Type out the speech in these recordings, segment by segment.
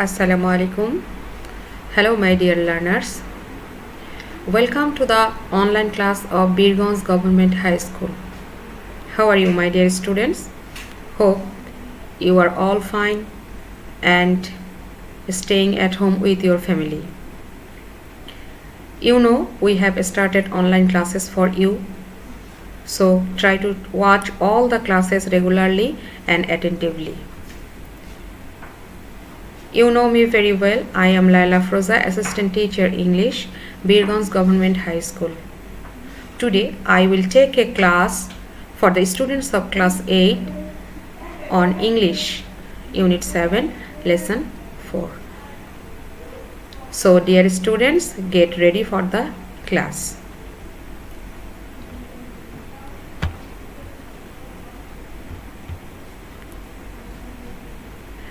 Assalamu alaikum. Hello my dear learners. Welcome to the online class of Birganj Government High School. How are you my dear students? Hope you are all fine and staying at home with your family. You know we have started online classes for you. So try to watch all the classes regularly and attentively. You know me very well. I am Laila Afroza, Assistant Teacher English, Birganj Government High School. Today I will take a class for the students of class 8 on English, Unit 7, Lesson 4. So dear students, get ready for the class.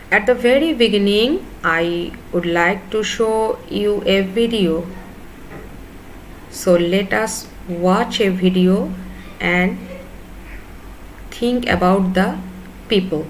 At the very beginning, I would like to show you a video. So let us watch a video and think about the people.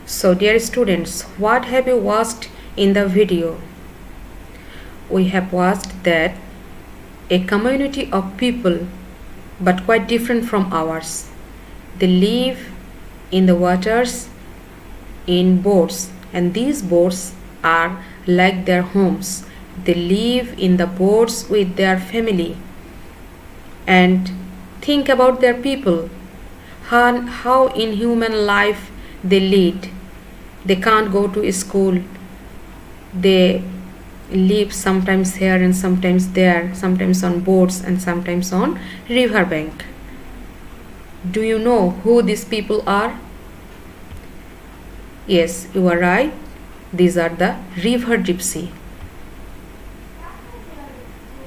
So dear students, what have you watched in the video? We have watched that a community of people but quite different from ours. They live in the waters in boats, and these boats are like their homes. They live in the boats with their family and think about their people, how in human life they lead. They can't go to school. They live sometimes here and sometimes there, sometimes on boats and sometimes on river bank. Do you know who these people are? Yes, you are right. These are the river gypsy.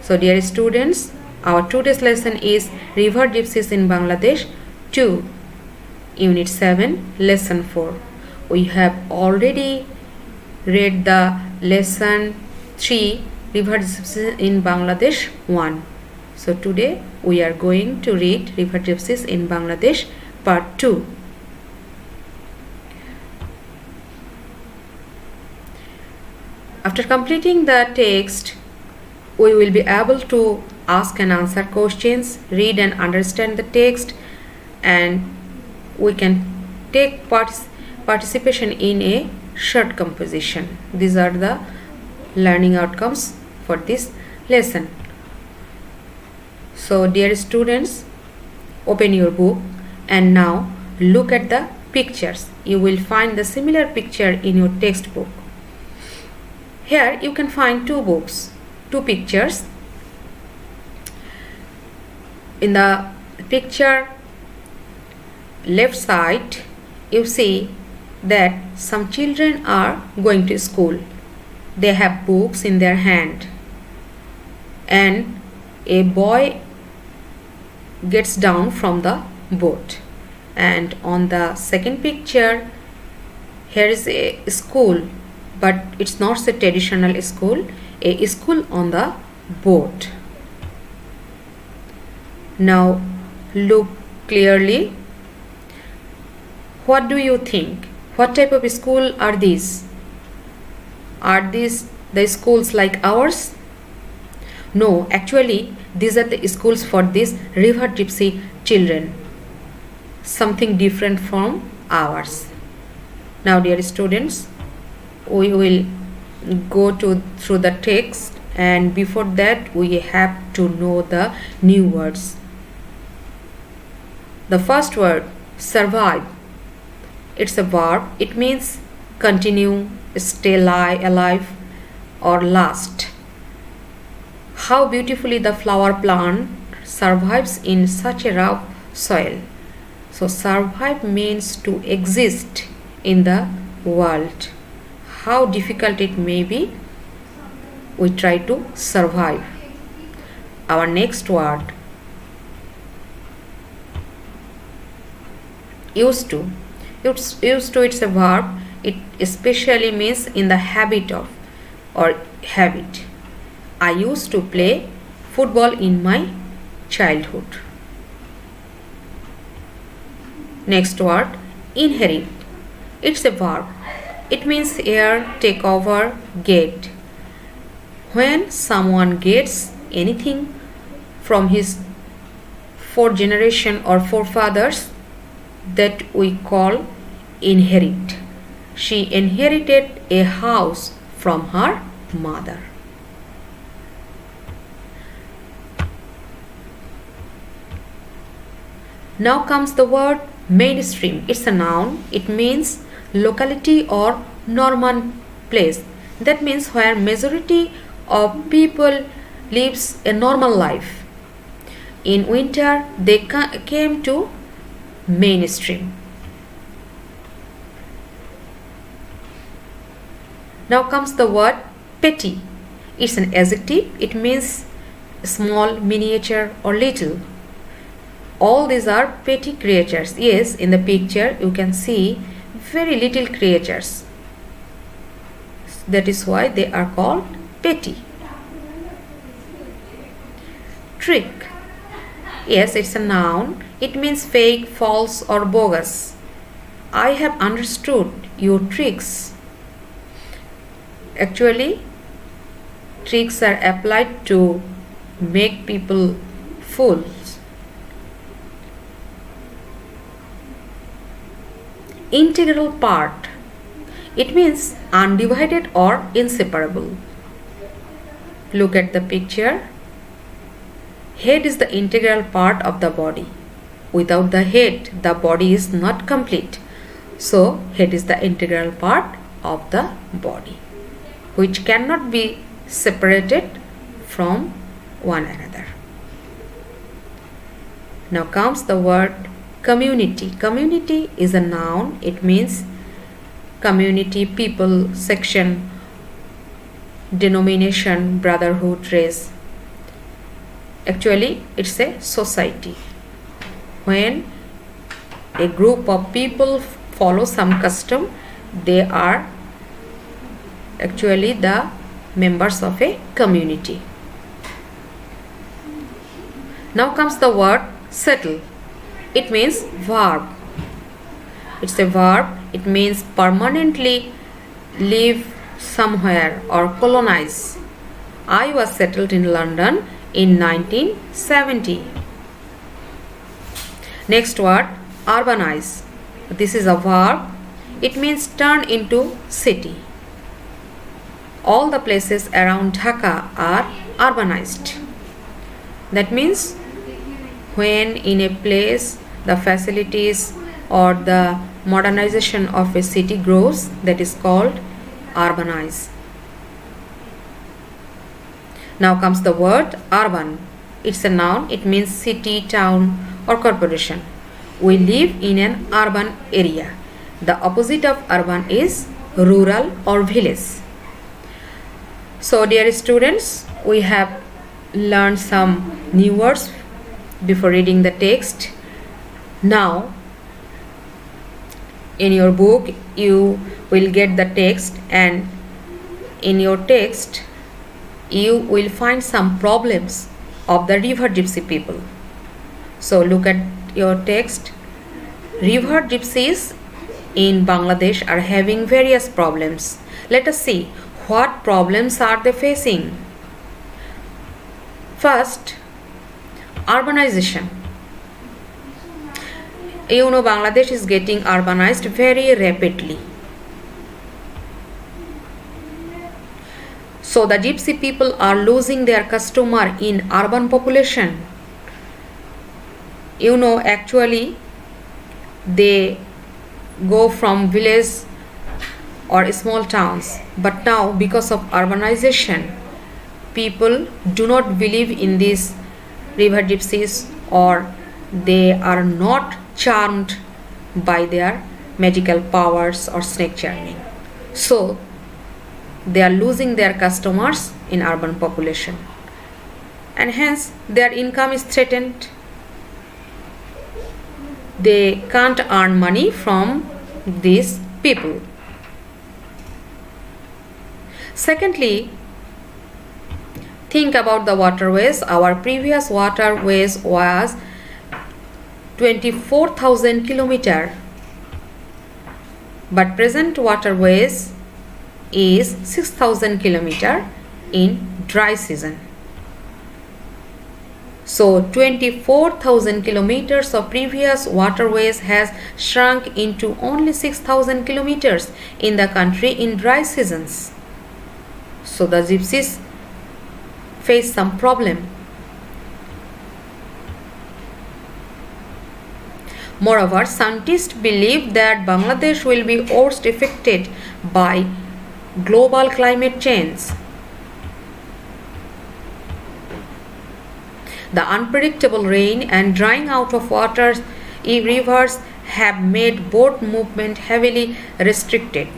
So dear students, our today's lesson is River Gypsies in Bangladesh 2, Unit 7, Lesson 4. We have already read the lesson 3, River Gypsies in Bangladesh 1. So today we are going to read River Gypsies in Bangladesh part 2. After completing the text, we will be able to ask and answer questions, read and understand the text, and we can take participation in a short composition. These are the learning outcomes for this lesson. So dear students, open your book and now look at the pictures. You will find the similar picture in your textbook. Here you can find two pictures. In the picture left side, you see that some children are going to school. They have books in their hand, and a boy gets down from the boat. And on the second picture, here is a school, but it's not a traditional school, a school on the boat. Now look clearly. What do you think? What type of school are these? Are these the schools like ours? No, actually these are the schools for these river gypsy children. Something different from ours. Now dear students, we will go through the text, and before that we have to know the new words. The first word, survive. It's a verb. It means continue, stay alive, or last. How beautifully the flower plant survives in such a rough soil. So survive means to exist in the world. How difficult it may be, we try to survive. Our next word, used to. Used to, it's a verb. It especially means in the habit of or habit. I used to play football in my childhood. Next word, inherit. It's a verb. It means heir, take over, get. When someone gets anything from his fourth generation or forefathers, that we call inherit. She inherited a house from her mother. Now comes the word mainstream. It's a noun. It means locality or normal place. That means where majority of people lives a normal life. In winter, they came to mainstream. Now comes the word petty. It's an adjective. It means small, miniature, or little. All these are petty creatures. Yes, in the picture you can see very little creatures. That is why they are called petty. Trick. Yes, it's a noun. It means fake, false, or bogus. I have understood your tricks. Actually, tricks are applied to make people fools. Integral part. It means undivided or inseparable. Look at the picture. Head is the integral part of the body. Without the head, the body is not complete. So, head is the integral part of the body, which cannot be separated from one another. Now comes the word community. Community is a noun. It means community, people, section, denomination, brotherhood, race. Actually, it's a society. When a group of people follow some custom, they are actually the members of a community. Now comes the word settle. It means verb. It's a verb. It means permanently live somewhere or colonize. I was settled in London in 1970. Next word, urbanize. This is a verb. It means turn into city. All the places around Dhaka are urbanized. That means when in a place the facilities or the modernization of a city grows, that is called urbanize. Now comes the word urban. It's a noun. It means city, town, or corporation. We live in an urban area. The opposite of urban is rural or village. So dear students, we have learned some new words before reading the text. Now in your book you will get the text, and in your text you will find some problems of the river gypsy people. So look at your text. River gypsies in Bangladesh are having various problems. Let us see what problems are they facing. First, urbanization. You know, Bangladesh is getting urbanized very rapidly. So the gypsy people are losing their customer in urban population. You know, actually they go from village or small towns, but now because of urbanization, people do not believe in these river gypsies, or they are not charmed by their magical powers or snake charming. So they are losing their customers in urban population, and hence their income is threatened. They can't earn money from these people. Secondly, think about the waterways. Our previous waterways was 24,000 kilometers, but present waterways is 6,000 kilometers in dry season. So 24,000 kilometers of previous waterways has shrunk into only 6,000 kilometers in the country in dry seasons. So the gypsies face some problem. Moreover, scientists believe that Bangladesh will be worst affected by global climate change. The unpredictable rain and drying out of waters in rivers have made boat movement heavily restricted.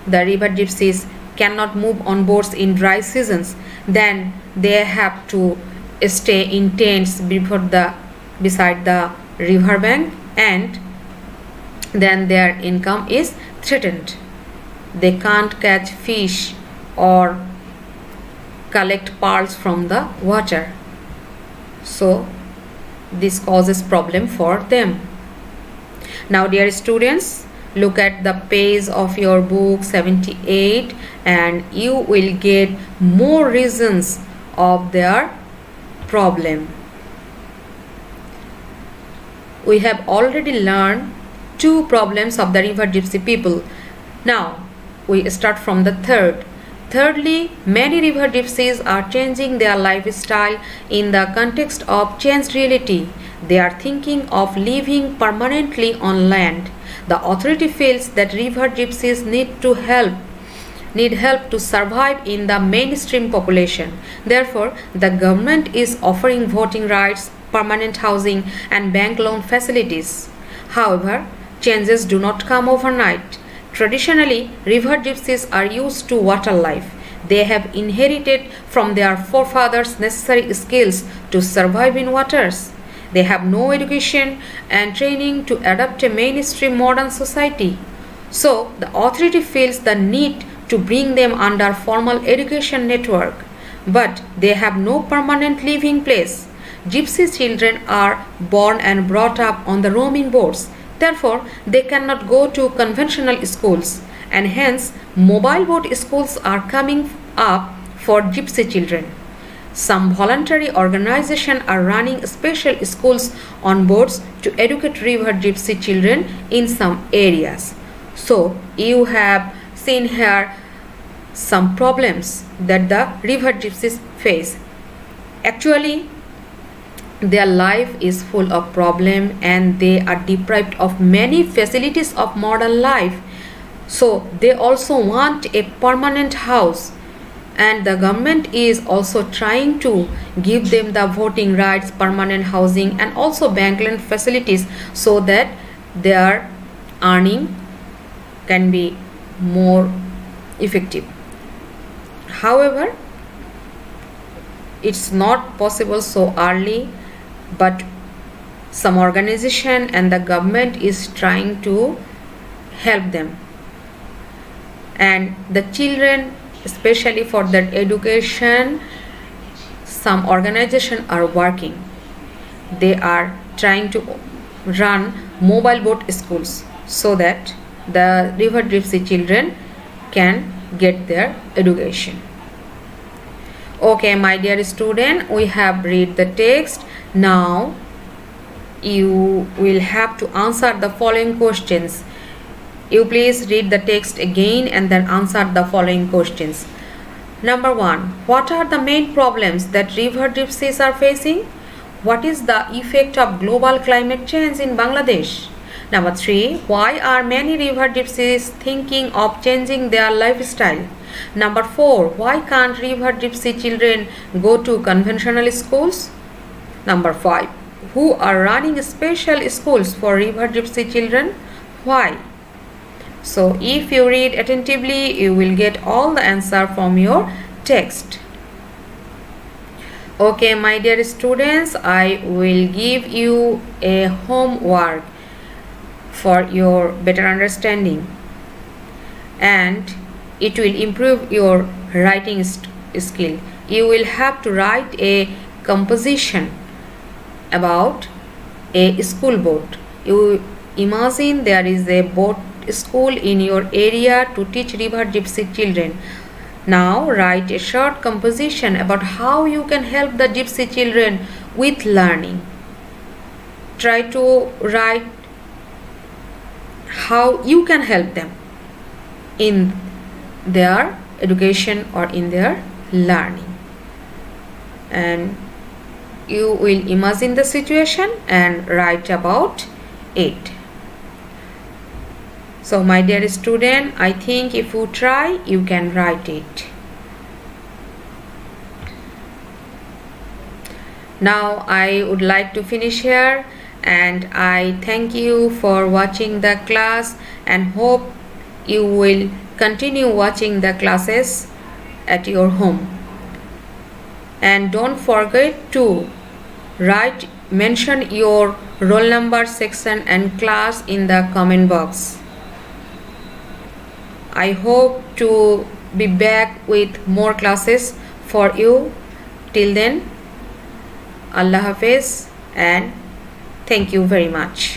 The river gypsies cannot move on boats in dry seasons. Then they have to stay in tents beside the river bank, and then their income is threatened. They can't catch fish or collect pearls from the water. So this causes problem for them. Now dear students, look at the page of your book 78 and you will get more reasons of their problem. We have already learned 2 problems of the river gypsy people. Now we start from the third. Thirdly, many river gypsies are changing their lifestyle in the context of changed reality. They are thinking of living permanently on land. The authority feels that river gypsies need help to survive in the mainstream population. Therefore, the government is offering voting rights, permanent housing, and bank loan facilities. However, changes do not come overnight. Traditionally, river gypsies are used to water life. They have inherited from their forefathers necessary skills to survive in waters. They have no education and training to adapt a mainstream modern society. So, the authority feels the need to bring them under formal education network, but they have no permanent living place. Gypsy children are born and brought up on the roaming boats. Therefore, they cannot go to conventional schools, and hence mobile boat schools are coming up for gypsy children. Some voluntary organizations are running special schools on boats to educate river gypsy children in some areas. So, you have seen here some problems that the river gypsies face. Actually, their life is full of problems and they are deprived of many facilities of modern life. So they also want a permanent house, and the government is also trying to give them the voting rights, permanent housing, and also bank loan facilities so that their earning can be more effective. However, it's not possible so early, but some organization and the government is trying to help them, and the children, especially for their education, some organizations are working. They are trying to run mobile boat schools so that the river gypsy children can get their education. Okay, my dear student, we have read the text. Now you will have to answer the following questions. You please read the text again and then answer the following questions. Number 1. What are the main problems that river gypsies are facing? What is the effect of global climate change in Bangladesh? Number 3. Why are many river gypsies thinking of changing their lifestyle? Number 4. Why can't river gypsy children go to conventional schools? Number 5. Who are running special schools for river gypsy children? Why? So if you read attentively, you will get all the answer from your text. Okay, my dear students, I will give you a homework for your better understanding, and it will improve your writing skill. You will have to write a composition about a school boat. You imagine there is a boat school in your area to teach river gypsy children. Now write a short composition about how you can help the gypsy children with learning. Try to write how you can help them in their education or in their learning. And you will imagine the situation and write about it. So my dear student, I think if you try, you can write it. Now I would like to finish here, and I thank you for watching the class and hope you will continue watching the classes at your home. And don't forget to mention your roll number, section and class in the comment box. I hope to be back with more classes for you. Till then, Allah Hafiz and thank you very much.